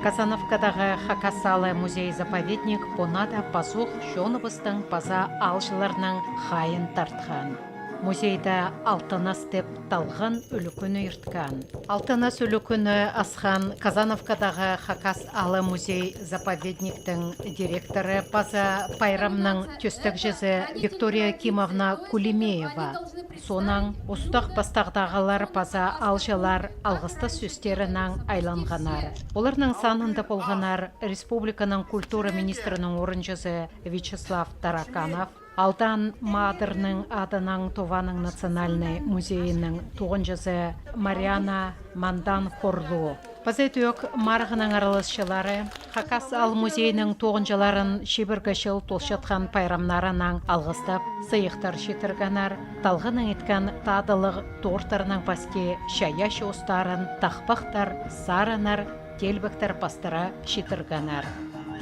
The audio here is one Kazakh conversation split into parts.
Казановкадағы Хакасалы музей-заповедник понада пасух шоныбыстың паза алжыларының хайын тартқан. Музейда алтынас деп талғын үлікіні ертқан. Алтынас үлікіні асхан Казановкадағы Хакасалы музей-заповедниктің директоры паза пайрамның төстік жезі Виктория Кимовна Кулемеева. Сонан ұстақ бастағдағылар паза алжылар алғысты сөстерінің айланғанар. Оларның санында болғанар Республиканың культура министрінің орынжызы Вячеслав Тараканов, Алдан Мадырның адының Тованың национальный музейінің туғынжызы Мариана Мандан Хорлу. Пазетөк марғының аралысшылары Хакас ал музейінің туғынжыларын шебіргішіл толшатқан пайрамнарынан алғыстап сыйықтар шетіргенар, талғының еткен тадылық тортарының паске шаяш остарын, тақпақтар, сарынар, телбіктер пастыра шетіргенар.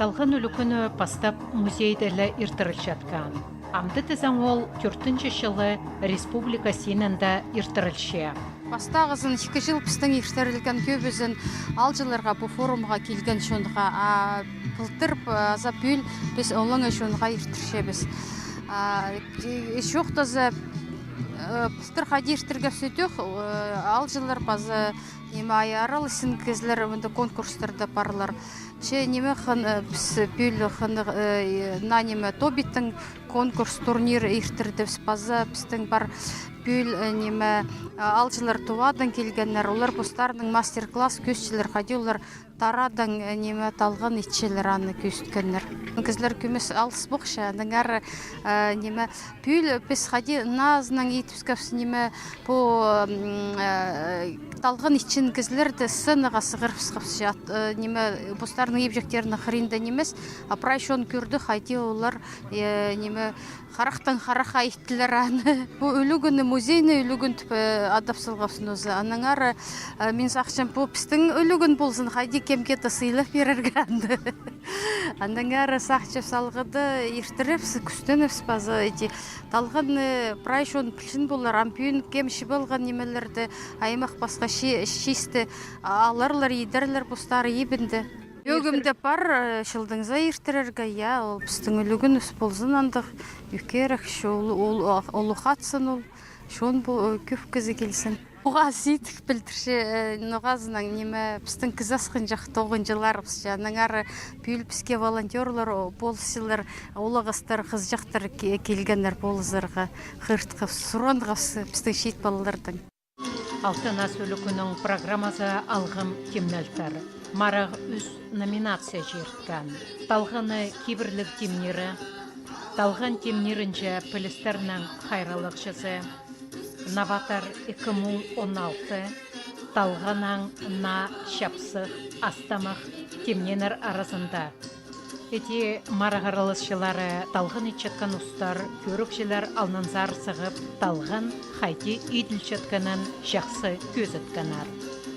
Талғын үлікіні пастап музейділі иртірілшатқан. Амды тізің ол 4-ші жылы республика сенінде иртірілше. Бастағызын 2 жыл пістің ештерілген көбізін алжыларға бұл форумға келген шонға пылтырп аза пүл біз олыңы шонға ертіршебіз. Шоқтазы пылтыр қади ештірге сөйтек алжылар базы айарыл ісін кезлер конкурстарды барлар. Неме пүл наниме тобиттің конкурс турнир ертірдіп базы пістің бар пүл неме алжылар туадың келгенлер, олар бұстарының мастер-класс көшчілер қадеулар тарадың неме талған итчелер аны көсткенлер. Кізлер көмес алыс бұқша, ныңар неме пүл пес қади назының етіпскапсы неме по талған итчен кізлерді сыныға сығырпсқапсы неме бұстарының ебжектерінің қырында немес, апрайшон көрді қайти олар неме қарақтан қарақа айттылар аны. Бұл үлігіні музейні үлігін түпі адапсылғапсын өзі. Аныңар мен сақшым бұл пістің үлігін болсын қайди кемкеті сыйлық берергенді. Аныңар сақчып салғыды ертіріпсі, күстеніпсі базы. Талған прайшон пілшін болар, ампүйін кемші болған немелерді аймақ басқа шесті аларлар, едерлер бұстары ебінді. Өгімді бар шылдыңыза ертірерге, ол біздің үлігін үс болзын андық, үкерік, олу қатсын ол, шон көп кізі келсін. Оға сейтік білдірші ноғазынан неме біздің кізасқын жақ 9 жылар бұсша. Ныңар пүйіл бізге волонтерлар, болсылар, олығыстар, қыз жақтар келгенлер болызырға, қыртқып, сұранғасы біздің шет балалардың. Алтынас үлікінің программазы алғым темнелтір. Марағы үз номинация жерткен. Талғаны кибірлік темнері, талған темнерінже пілістерінің қайралық жызы, Новатор 2016, талғанан на шапсық, астамық темненер арасында. Эти марағарылысшылары талғын етчеткен ұстар, көрікшілер алнанзар сығып, талғын қайти үйділчеткенін жақсы көзіткенар.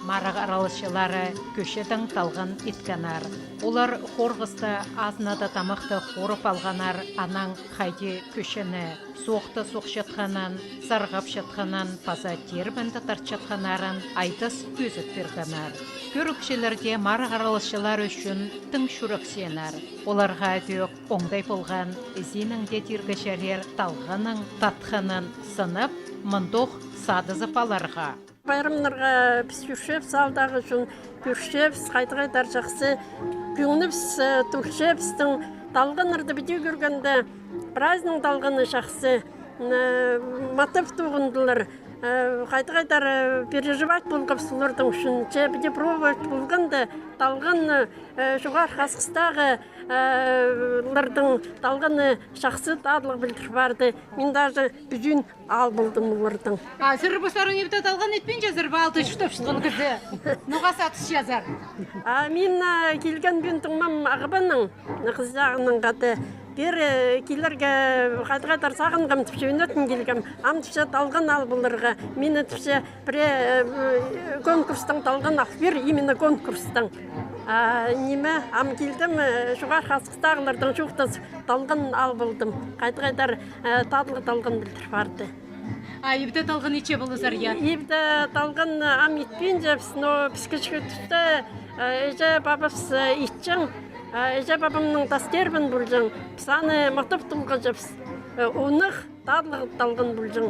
Мараг аралышылары көшедің талғын еткенар. Олар қорғысты азнада тамақты қорып алғанар, анаң қайди көшені соқты соқшатқанан, сарғап шатқанан, паза тербінді тартшатқанарын айтыс көзіт бергенар. Көрікшілерде мараг аралышылар үшін тың шүріксенар. Оларға дөк оңдай болған зеніңде тергішерер талғының татқының сынып, мұндық садызып аларға. Bayramlarga biz yürüşeps, aldağı üçün görüşeps, qayda-qayдар жақсы көңіліпс, түкшепстің талғынырды біде көргенде, біразның талғыны жақсы матып туғындылар. Qayda-qayдар переживать болғап сұлырдың үшін, біде пробовать болғанды талғын жоғар қасқыстағы лардың талғыны жақсы тадылық білдір барды. Мен даже бүжін ал болдым олардың. Сыры бұстарын ебді талған етпен жазыр, балты шүтіп шытқын күрді. Нұға сатыс жазар. Мен келген бүйінтің мам ағыбының қыз жағының қаты. Бір келерге қайда-қайдар сағынғам түпше өнетін келгем. Ам түпше талған ал бұлырға. Мені түпше бір конкурстың талған ал. Бір именно конкурстың. Неме ам келдім жоғар қасқыстағылардың жоқтас талған ал болдым. Қайда-қайдар тадылы талған білдір барды. Ебді талған ече болызар, я? Ебді талған ам етпен жепсін, піскішкі түсті Эже бабыс итчен, эже бабамның тастербін бұлжың, саны мақтап тұлғажапс, ұнық тарлығы талғын бұлжың.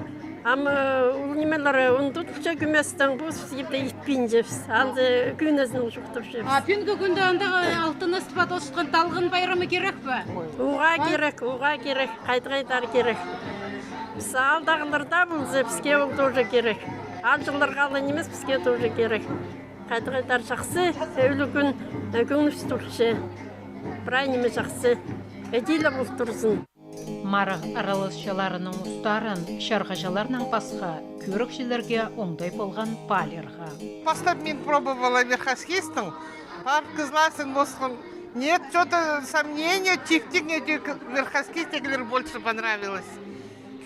Ама ул немелер ундутча күместен бу сипте итпин жепс. Анды күнөзүн шуктап жепс. Пүнгі күнді анда алтын ыстыпат осқан талғын байрамы керек пе? Уга керек, кайта-кайтар керек. Алдағыларда бұл бізге ол тоже керек. Алжыларға алын емес бізге тоже керек. Кайта-кайтар жақсы, өлі күн көңіс тұршы. Бірай неме жақсы. Әдейлі бұл тұрсын. Марық аралысшыларының ұстарын шарғажаларының пасха көрікшілерге оңдай болған палерға. Поставь мен пробовала верхосхистом, пар кызласын босқын. Нет, что-то сомнения, тих-тих, верхосхистегілер больше понравилось.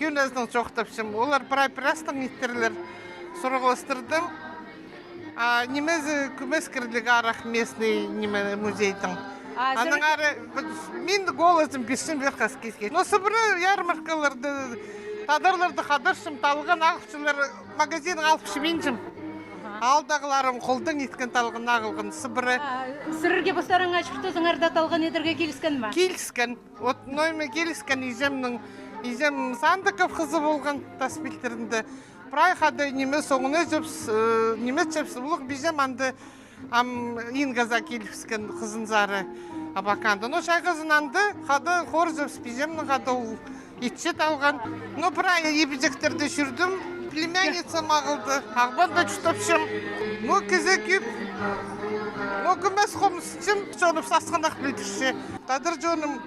Күніздің жоқтапшым, олар прайпырастың еттерлер сұрғылыстырдым. Немезі күмескірлігі арақ местный музейдің. Аның ары, мен голызым бешім верхосхистке. Но сыбыры ярмаркаларды, тадарларды қадыршым, талған ағышылар магазин алпшы менжім. Алдағыларым қолдың еткен талғын ағылғын сыбыры. Сырырге бастарың ашықтызың арда талған едерге келіскен ма? Келіскен. От нойме келіскен ежем Сандыков қызы болған таспилтерінде. Прайхады неме соңыны жөпс, неме жөпс, ұлық бежем анды ингаза келіскен қызын зары абаканды. Но шай қызын анды қады қор жөпс бежемнің қады ол етшет алған. Но прай ебежектерді жүрдім. Племянница мағылды, ағбанда жұтапшым. Но кізе кеп, но күмес қомысычым, жонып сасқанақ білдірші. Тадыр жоным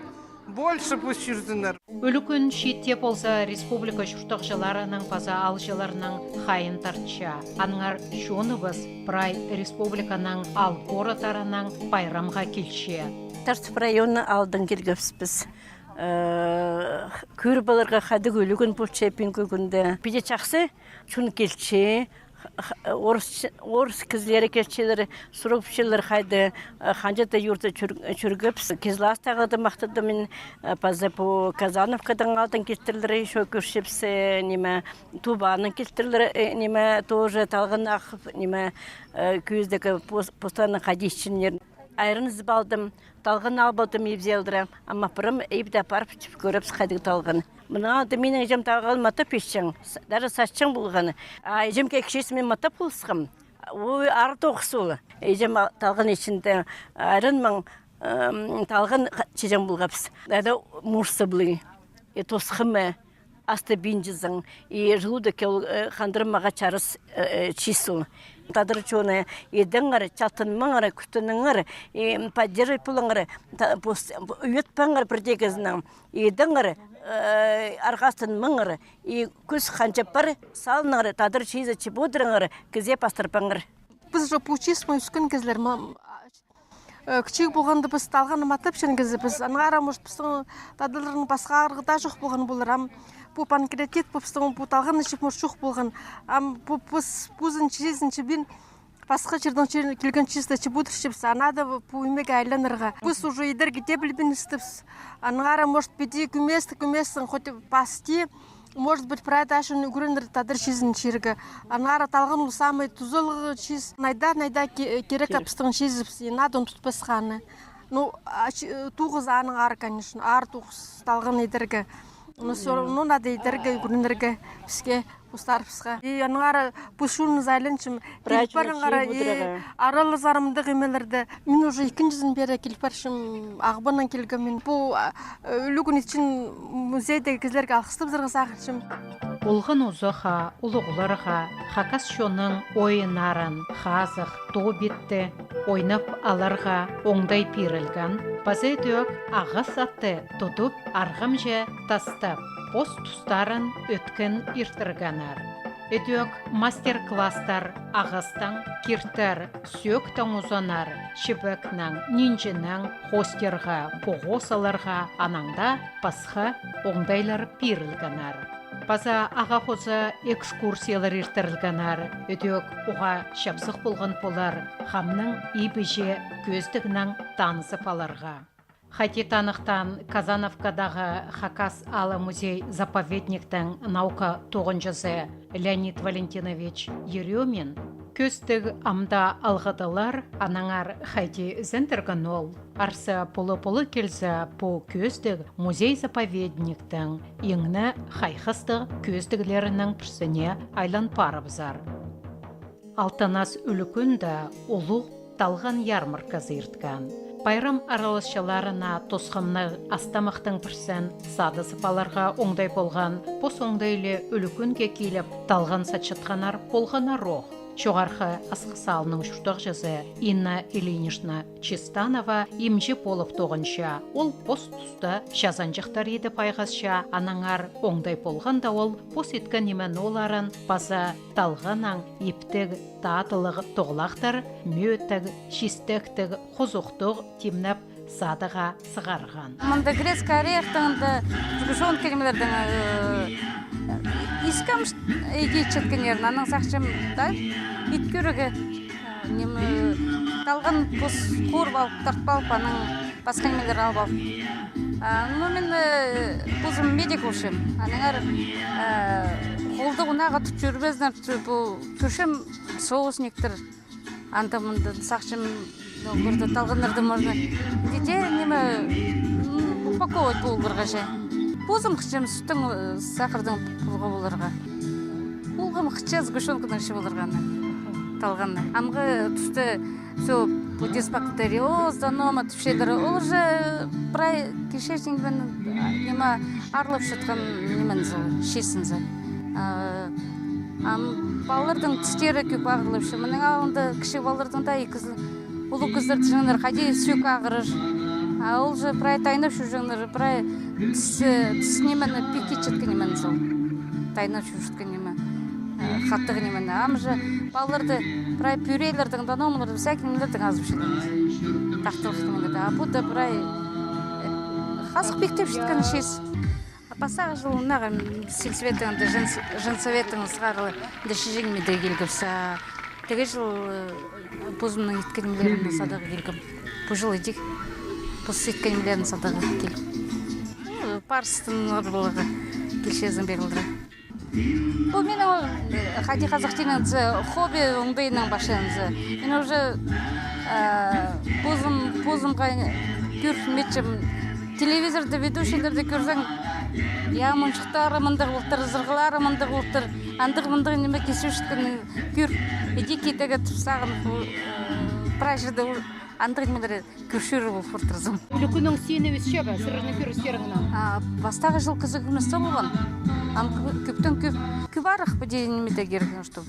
больше пусть жүрдінер. Өлікін шетте болса республика шұртықшыларының паза алжыларының қайын тартша. Аныңар шоныбыз прай республиканың ал горотарының байрамға келші. Тартып районы алдын келгіпспіз. Көр баларға қады көлігін бұлчы пингі күнді. Биде чақсы шуны келші. Орыс кізлері келшелері, сұрыпшылар қайды қанжата юрты чүргіпс. Кезластағыды мақтыды мен пазы по Казановкадан алтын келтірлері шо көршіпсі, неме Тубаның келтірлері, неме тоже талғын ақып, неме көздегі постаның қадешчінлерін. Айрыныз балдым, талғын албалдым ебзелдірі, amma пырым ебді апарып чіп көріп қадығы талғын. Мұна алды менің ежем талғал матап ешчің, дәрі сашчың болғаны. Ежем кәкшесімен матап болысқым. Ой, ары тоқысы олы. Ежем талғын ішінде айрынмың талғын чежем болғапс. Дәрі мұрсы бұлы, тосқымы, асты бинжізің, жылуды кел қандырмаға чарыс чисыл. Тадыр чоны едіңғары, чалтынмаңғары, күтініңғары, паддері пұлыңғары, үйетпаңғары бірдегізінің, едіңғары, арғастын мұңғары, күз қанчаппары, салынғары, тадыр чейзі чебудырыңғары, кізе пастырпаңғары. Біз жо пучисмо үскін кезлер, күчек болғанды біз талғаны матап шен кезі, біз аңғара мұш біздің тадылырының басқа арғыда жоқ болған болыр, bu pankreatit popston bu talğan içip moşuq bolğan am bu buzun çizin bin başqa жерден келген чисто чебудырчып санада bu имеге айланырга бус уже идер гите билбин истепс ангара может биди күместин хоть пасти может быть продажын үгрендер тадыр чизин чирге ангара талгын самый тузылгы чиз найда керек апстын чизипс надон тутпасханы ну тугыз аның ары конечно ар тугыз талгын идерге ну надо идерге үгрендерге бизге Устарпсқа. Янғары пұшуын зайлыншым. Келіпарыңғара аралы зарымды ғимелерді. Мен уже 2-жын бері келіпаршым ағбанан келгімен. Бұл үлігін için музейдегі кезлерге алқыстып зырғы сақыншым. Олғын ұзыға, ұлығыларға, хакас шоның ойынарын, қазық, тобетті, ойнап аларға оңдай пирілген. Базай дөк ағыз атты тұтып арғым жа тастап. Пост тұстарын өткен иртірганар. Өтөк мастер-класстар ағыстан, киртар, сөктан ұзанар, шебекнан, нинжінан, хостерға, поғосаларға анаңда пасха оңдайлар пирілганар. База аға қозы экскурсиялар иртірілганар. Өтөк оға шапсық болған полар хамның ибіже көздігінен танысып аларға. Хатитанықтан Казановкадағы Хакас алы музей-заповедниктің наука тоғынжызы Леонид Валентинович Еремин көстіг амда алғадалар анаңар хайди зендерген ол. Арса полы-полы келзі по көстіг музей-заповедниктің еңні хайхыстық көстіглерінің пірсіне айлан парыбызар. Алтанас үлікінді ұлық талған ярмаркасы ирткан. Байрам араласшаларына тосқымны астамақтың пірсен сады сыпаларға оңдай болған, пос оңдайлы үлікінге келіп талған сатшытқанар болғана роқ. Чоғарқы асқысалының шүртіқ жазы Инна Ильинична Чистанова имжі болып тоғынша. Ол пос тұста шазанжықтар еді пайғасша, анаңар оңдай болғанда ол пос еткен емен оларын база талғанан ептіг, татылығы тоғылақтар, мөттіг, шистіктіг, қозуқтық темнеп садыға сығарған. Мында грецкий орехтыңды сгущен келмелердің искамыш еге четкенерін, аның сақшым да, иткөрігі талған қос қор балып, тартпалып, аның басқа немелер алып алып. Ну, мен бұзым медик ұшым. Аныңар қолды ұнаға тұт жүрбезнер, бұл күшім соғыс нектір. Антамынды сақшым көрді талғанырды можно. Дете немі упаковать бұл бірғаша. Бұзым қышым сүттің сақырдың бұлға боларға. Бұлғым қыча сгущенкінің ше болырғаны, талғаны. Амғы түсті все диспактериоз, данома түпшелері. Ол же бірай кешешіңбен нема арлып шытқан немен зыл, шесін зыл. Балырдың түстері көп ағырылып ше. Мұның ауында кіші балырдың да ұлы күздір түжіңдер қаде сүйік ағырыр. Ол же бірай тайнып шүжіңдер, бірай түс немені пеке четкен немен зыл. Тайнып шүжіткен немен, қаттығы немен. Амжы балырды бірай пюрейлердің, даномылардың, всякий немелердің азып шедіңіз. Тақтылық немелерді. А бұда бірай қасық бектеп шеткен шес. Пасағы жылынағы сельсоветіңді, женсоветіңіз ғарылы дәшежеңмеді келгіпса. Теге жыл бұзымның еткенімлерінің садағы келгім. Бұл жыл едек бұз еткенімлерінің садағы келгім. Парыстың ғарбылығы келшезін берілдірі. Бұл менің қади қазақ теніңізі хобби оңдайының башыңызы. Мен уже бұзымға көрметшім телевизорды ведущийлерді көрсең, я мұншықтары мұндық ұлттыр, зырғылары мұндық ұлттыр, андық-мұндық неме кесу шыққан көр. Еде кетегі тұпсағын прайжырды андық немелері көршері бұл фұртырзым. Үлікінің сені өсше бә, сұрырны көрістеріңінен? Бастағы жыл күзігімізді болған. Көптен көп арық бұде немеде керген, что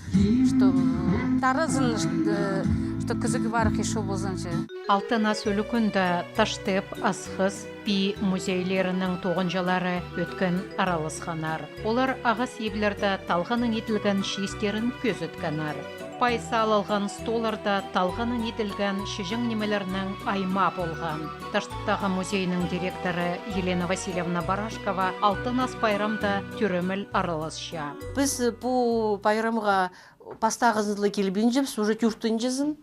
тарызын, что күзігі барық еші болзаншы. Алтанас үлікінді таштып асқыз би музейлерінің тоғынжалары өткен аралысқанар. Олар ағас ебілерді талғаның етілген шиістерін көз өтканар. Пайсал алған столарда талғаның етілген шыжың немелерінің айма болған. Таштықтағы музейінің директоры Елена Васильевна Барашкова Алтанас байрамда түріміл араласша. Біз бұл байрамға пастағызынлы келбен жепс, уже түрттін жезін.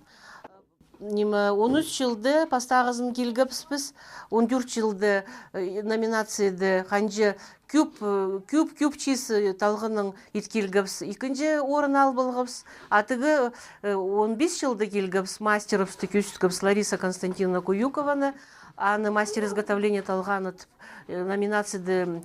13 жылды пастағызын келгіпс біз, 14 жылды номинацияды қанжы күп чесі талғының еткелгіпс, екінші орын албылғыпс, атығы 15 жылды келгіпс, мастеровсты көшіткіпс Лариса Константиновна Куюкованы, аны мастер изготовления талғаны номинацияды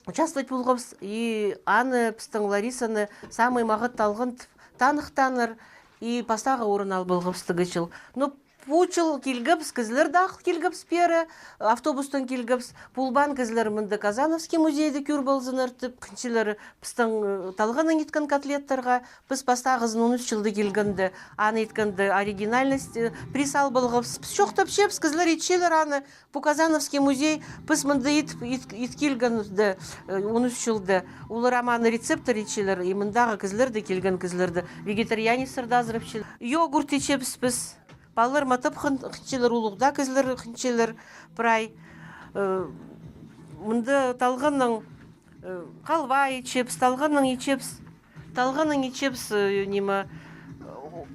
участвовать болғыпс, и аны пістің Ларисаны самый мағыт талғын танықтаныр, и пастағы орын албылғыпстығы жыл. Но пучыл келгіпс, кізлер дақ келгіпс пері, автобустан келгіпс, пулбан кізлер мінді Казановский музейді көр болзын ұртып, күншілер пістің талғанын еткен котлеттарға, біз пастағызын 13 жылды келгінді, аны еткінді оригинальность присал болғыпс. Біз шоқтап шепс, кізлер етшелер аны, по Казановский музей, біз мінді еткелгінді 13 жылды. Улы романы рецептор етшелер, и міндағы кізлерді келген кізлерді, вегетарианецтерді азырыпшелер. Йогурт етшепс біз. Балар матып хынчелер улуғда кізлер хынчелер прай. Мұнды талғанның қалва ечепс, талғанның ечепс,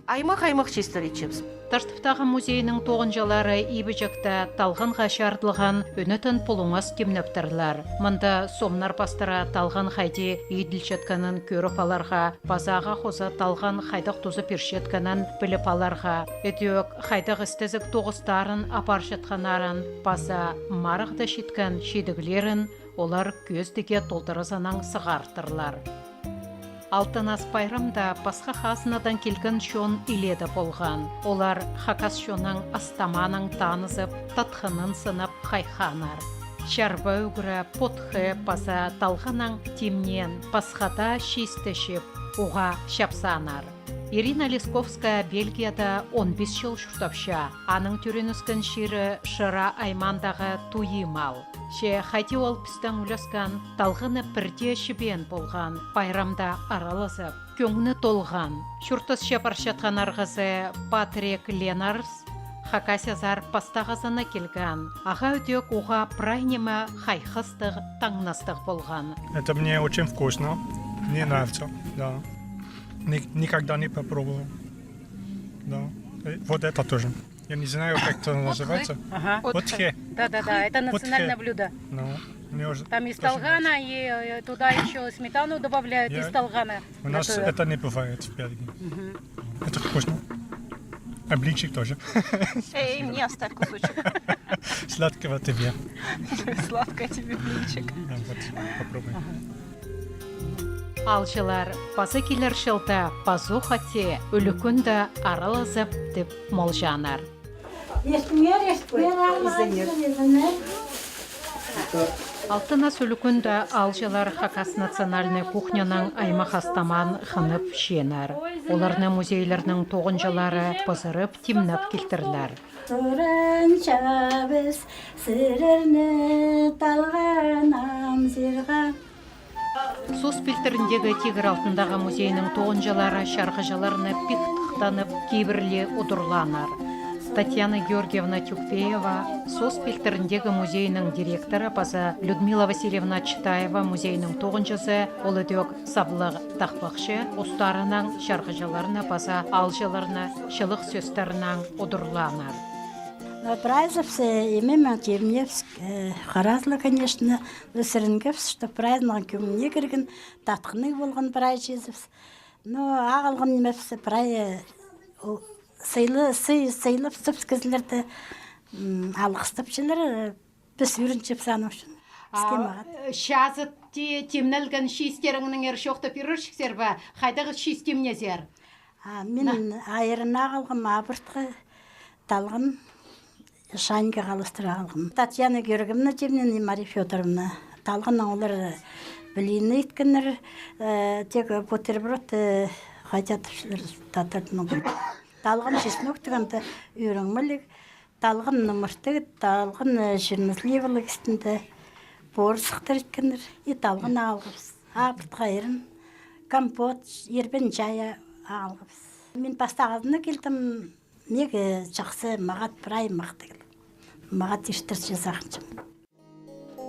аймақ честер ечеміз. Тарстыптағы музейінің тоғынжалары ибіжекті талғанға шардылған өнетін пұлыңыз кемнептірлер. Мұнда сомнар пастыра талған қайды еділшеткінің көріп аларға, базаға қозы талған қайдық тұзы першеткінің біліп аларға, өтек қайдық істезік тоғыстарын апаршетқанарын, база марықты шеткен шедіглерін, олар көздіге толтырызанан сығартырлар. Алтынас пайрамда басқа хасынадан келген шон иледі болған. Олар хакас шонның астаманың танызып, татқынын сынып қайханар. Шарба үгірі потхы паза талғанан темнен пасхада шестішіп, оға шапсанар. Ирина Лесковская Бельгияда 15 жыл шұртапша. Аның түрініскен шері шыра аймандағы туйымал. Ше қайти ол пістің үлескен талғыны бірде шібен болған, байрамда аралызып, көңіні толған. Шұртыс шапаршатқан арғызы Патрик Ленарс, Хакасязар пастағызына келген. Аға өтек оға прайнемі хайхыстық, таңнастық болған. Это мне очень вкусно, мне нравится, да. Никогда не попробовал. Да. Вот это тоже. Я не знаю, как это называется. Ага. Потхе. Да, это национальное Потхе. блюдо. Ну, мне уже Там из тоже талгана, и туда еще сметану добавляют Я- из талгана. нравится. У нас Готовят. это не бывает в Бельгии. Это вкусно. А блинчик тоже. Эй, мне оставь кусочек. Сладкого тебе. Сладкое тебе блинчик. Да, вот, попробуй. Алшылар пазы келер шылда пазу хате үлікінді аралызып деп молжанар. Алтынас үлікінді алшылар Хакас национальный кухняның аймақ астаман хынып шенар. Оларны музейлерінің тоғынжалары пызырып тимнап келтірлер. Туран чабыз сырырны талғанам зирға. Сос пілтіріндегі тигр алтындағы музейінің тоғынжалары шарғыжаларына пиқтықтанып кейбірле ұдырланар. Татьяна Георгиевна Тюкпеева, сос пілтіріндегі музейінің директоры паза Людмила Васильевна Читаева музейінің тоғынжасы ол өдек саблық тақпақшы ұстарынан шарғыжаларына паза алжыларына шылық сөстерінен ұдырланар. Праздновался именно Темневск, харазлы, конечно, Сырынгевс, что праздновал кюмне кірген, татқыны болған празднезевс. Но ағалған немепсі прай сыйлып сөпскізілерді алғыстып жылыр, біз үйрінчеп сану үшін. Бізге мағат. Шазыт темнелген шистеріңнің ер шоқты пирыршіксер ба? Қайдағы шистемнезер? Мен айырын ағалғым абыртқы талғым Шаньга қалыстыра алғым. Татьяна Георгиевна темнен и Мария Федоровна талғын олар білейіні еткенер, тек бутерброд қайтатышылар татырдың бұл. Талғын шесінок түгенді үйріңмілік, талғын нұмыртығы, талғын жырмызливілік істінді борсықтыр еткенер, талғын алғыз. Абыртқа ерін, компот, ербен жая алғыз. Мен пастағызына келдім, неге жақсы мағат бірай мақтығыл. Мағат ештірші сақыншым.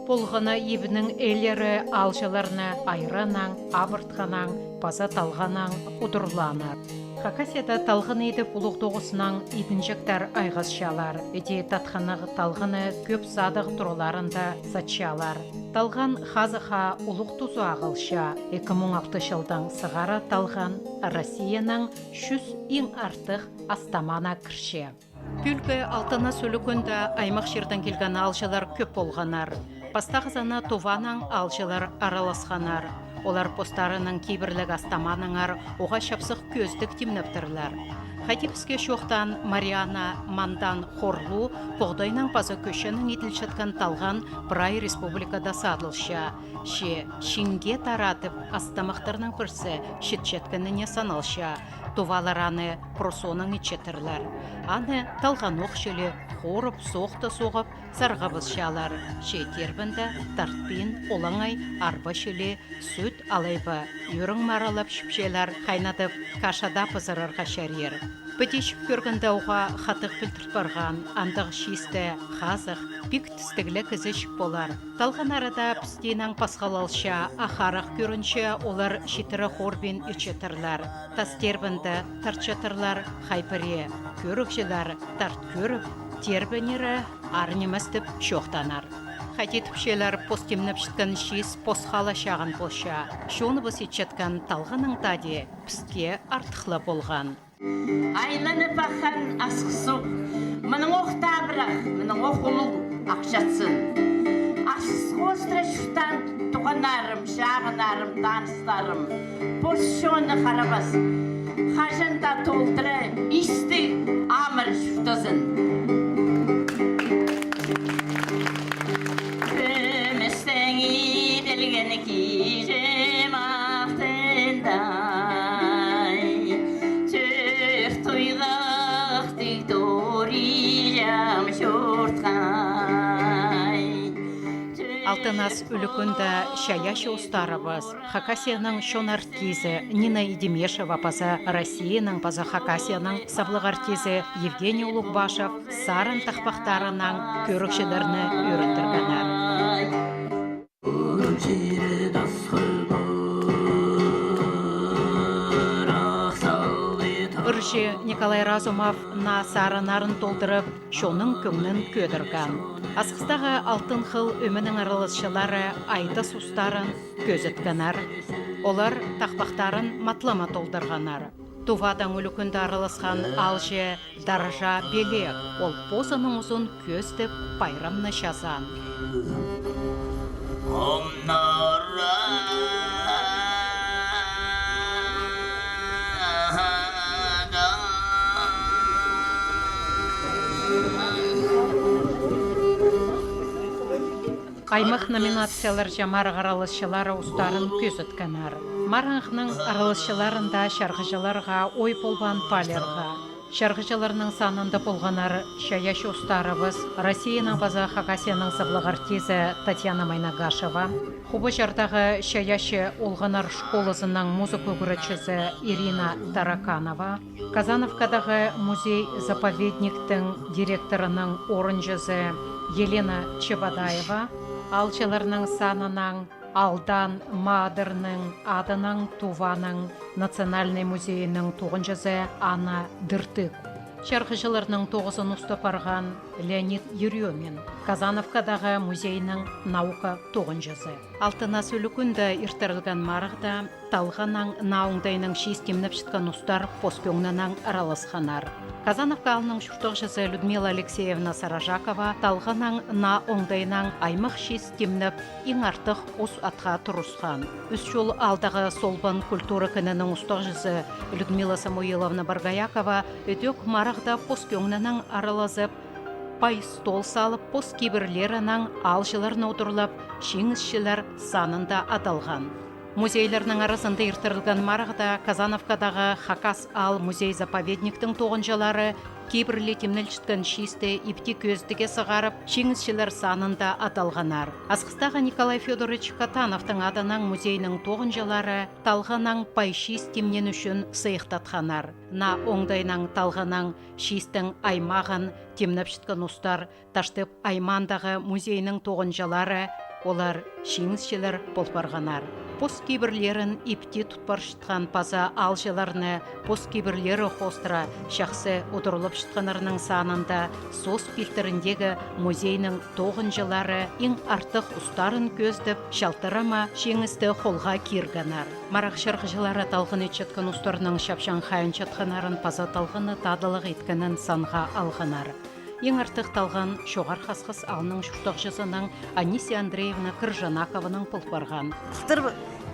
Полғына ебінің әлері алжыларына айранан, абыртқанан, база талғанан ұдырланар. Хакасияда талғын едіп ұлық доғысынан ебінжектер айғызшалар. Эти татқанығы талғыны көп садық тұруларында сатшалар. Талған хазыға ұлық тұзу ағылша. 2006 жылдан сығара талған Россияның 100 ең артық астамана кірше. Пүлгі алтына сөлікінді аймақ жерден келген алжылар көп болғанар. Пастағызаны туванан алжылар араласқанар. Олар постарының кейбірлік астаманыңар оға шапсық көздік темнептірлер. Хатипске шоқтан Мариана Мандан Хорлу поғдайнан пазы көшінің етілшеткен талған Брай республикада садылша. Шинге таратып астамақтарының бірсі шетчеткініне саналша. Тувалараны просоның ичетірлер. Аны талған оқшылы қорып, соқты соғып, сарғабызшалар. Тербінді, тартпен, олаңай, арба шылы, сүт алайбы, үйрің маралап шүпшелер қайнатып, кашада пызырырға шәрер. Бітешіп көргінді оға қатық білдірт барған, андық шисті, қазық, бік тістігілі кізішік болар. Талған арада пістейнің пасқалалша, ахарақ көрінше олар шитірі хорбен үчетірлер. Тастербінді тарчатырлар хайпыре, көрікшілер тарт көріп, тербенері арнемістіп шоқтанар. Хатетіп шелер постемніп шытқан шиз посқала шағын болша. Шоны бұс етчеткен талғының таде пістке артықлы болған. Айланып аққан асқысу, мұның оқтабырақ, мұның оқылу ақшатсын. Асқыс қостыра шүттан туғанарым, шағынарым, таныстарым. Пос шоны қарабас, қажында толдыры, исті амыр шүттазын. Delgeni kicem ahtınday Tüh tuygaq diktoriyam şortkay Алтынас үлікінді шаяшы ұстарыбыз, Хакасияның шон артизі Нина Идемешева паза Россияның паза Хакасияның саблық артизі Евгений Улуғбашев сарын тақпақтарының көрікшілеріні өріндіргенер. Үрші Николай Разумов на сарынарын толдырып, шоның көңнін көдірген. Асқыстағы алтын қыл өмінің аралысшылары айты сустарын көзіткенер. Олар тақпақтарын матлама толдырғанар. Тувадан үлікінді аралысқан алжы даржа белек. Ол позының ұзын көздіп байрамны шазан. Аймақ номинациялар жамар аралысшылары ұстарын көзіткенер. Мараңқның аралысшыларында шарғыжыларға ой болған палерға. Шарғыжыларының санында болғанар шаяшы ұстарыбыз Россияның база Хакасияның саблық артизі Татьяна Майнагашева, Хубажардағы шаяшы олғанар школысының музыка көрішісі Ирина Тараканова, Казановкадағы музей-заповедниктің директорының орынжызы Елена Чебадаева, алшыларының санының Алдан Мадырның адының Туваның Национальный музейінің тоғынжызы Анна Дыртык. Шарғыжыларының тоғызын ұстап барған Леонид Еремин, Казановкадағы музейінің наука тоғынжызы. Алтынас үлікінді иртірілген марығда талғанның науыңдайының шестемніп шытқан ұстар поспеңнінің аралысқанар. Казановка алының шүртіғжызы Людмила Алексеевна Саражакова талғанның на оңдайның аймақ шестемніп ең артық ұс атқа тұрысқан. Үс жол алдағы солбан культура күнінің ұстағжызы Людмила Самуиловна Баргаякова өтек марағда поспеңнінің аралазып, пай стол салып, пос кибірлерінің алшыларын отырылып, шеңізшілер санында аталған. Музейлерінің арасында ертірілген марағда Казановкадағы Хакас ал музей-заповедниктің тоғынжалары кейбірлі темнел шытқан шисті ипти көздіге сығарып, шеңізшілер санында аталғанар. Асқыстағы Николай Федорович Катановтың адының музейінің тоғынжалары талғанның пай шист темнен үшін сыйықтатқанар. На оңдайның талғанның шистің аймағын темнеп шытқан ұстар таштып аймандағы музейінің тоғынжалары олар шеңізшілер болбарғанар. Пос кейбірлерін ипти тұтпар шытқан паза алжыларыны, пос кейбірлері қостыра шақсы отырылып шытқанарының санында сос пилтеріндегі музейінің тоғынжылары ең артық ұстарын көздіп, шалтырама шеңізді қолға кирганар. Марақ шарғыжылары талғын етшеткен ұстарының шапшан қайын чатқанарын паза талғыны тадылық еткенін санға алғанар. Ең артық талған шоғар қасқыс алының шұртықшысының Анисия Андреевна Кыржанакованың пұлпарған.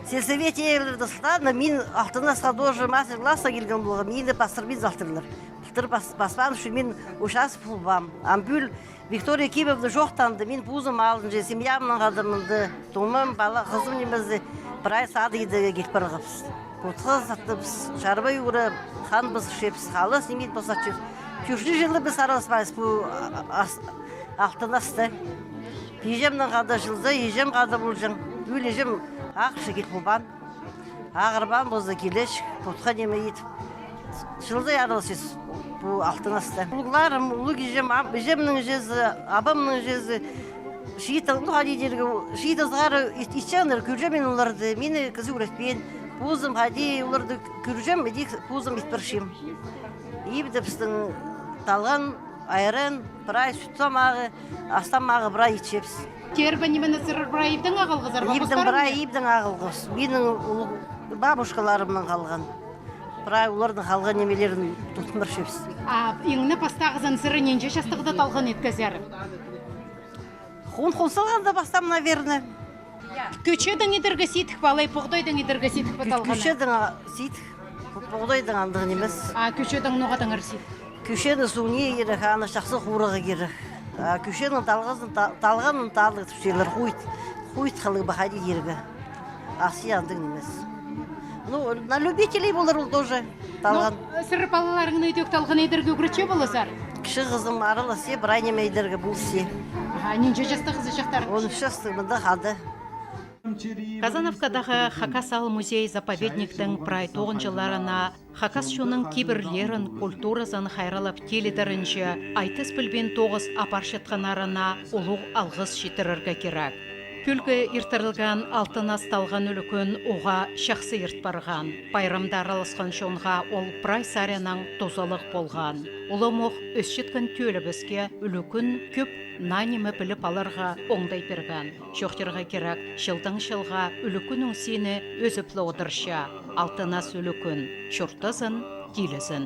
Сельсовете ерлерді сылтады, мен алтына садожы мастер класса келген болға, мені пастырбен залтырлар. Пұлтыр баспан үшін мен ұшас пұлбам. Амбүл Виктория Кибовны жоқтанды, мен пузым алдын же, семьямның қадымынды, томым, бала, қызым немізді бір ай сады еді келіп барғапыз. Құтқыз саттыбыз, шарбай ұғыры, қан біз шепіз, қалыс, немет болсатшы. Күшті жылы біз араласпайыз бұл алтынасты. Ежемнің қады жылды, ежем қады бұл жың. Бұл ежем ақ шекет бұлбан. Ағырбан бұзды келеш, құтқа неме етіп. шылды ярылсыз bu altınasta. Uluglarım, ulug ijemnin jezi, abamның jezi, şiitin hadi derge, şiitin zara içenler kürcemin ulardı. Meni kızı üretpen, puzum hadi ulardı kürcem, dik puzum itperşim. İyi bizden talgan, ayran, pray süt samağı, astamağı pray içeps. Тербі немені сырыр брайыбдың ағылғызар ба? İbden pray, ibden ağılgız. Menin babuşkalarımның қалған. Pray ularның қалған немелерін tutmırşeps. Еңні пастағызын сыры ненже жастығыда талған еткізер? Хун салғанда бастам, наверное. Көчедің едіргі сетік балай, бұғдойдың едіргі сетік ба талғаны? Көшедің сит, бұғдойдың андығын емес. Көчедің ноғадың ұрсет? Көшені суыне керек, аны шақсы қурығы керек. Көшенің талғанын талғы түшелер хуйт қылығы бақайды ергі. Аси андығын емес. Ну, на любителей болар ол тоже талған. Сыры балаларыңын өйдек талған едіргі үгірче болызар? Кіші қызым арылы се, бір айнеме едіргі бұл се. Ненже жасты қызы жақтар? 13 жастығында қады. Казановкадағы Хакасал музей-заповедниктің прайтоғын жыларына Хакас шоның кибірлерін культуразын хайралап келедірінше айтыс білбен тоғыз апаршетқанарына ұлық алғыз шетіріргі керек. Пүлгі иртірілген алтын асталған үлікін оға шақсы иртпарған. Байрамдар алысқан шонға ол прай саряның тозалық болған. Олымық өсшеткен төлі бізге үлікін көп нанемі біліп аларға оңдай берген. Шоқтырға керек шылдың шылға үлікінің сені өзіплі одырша. Алтынас үлікін, шұртызын, келізін.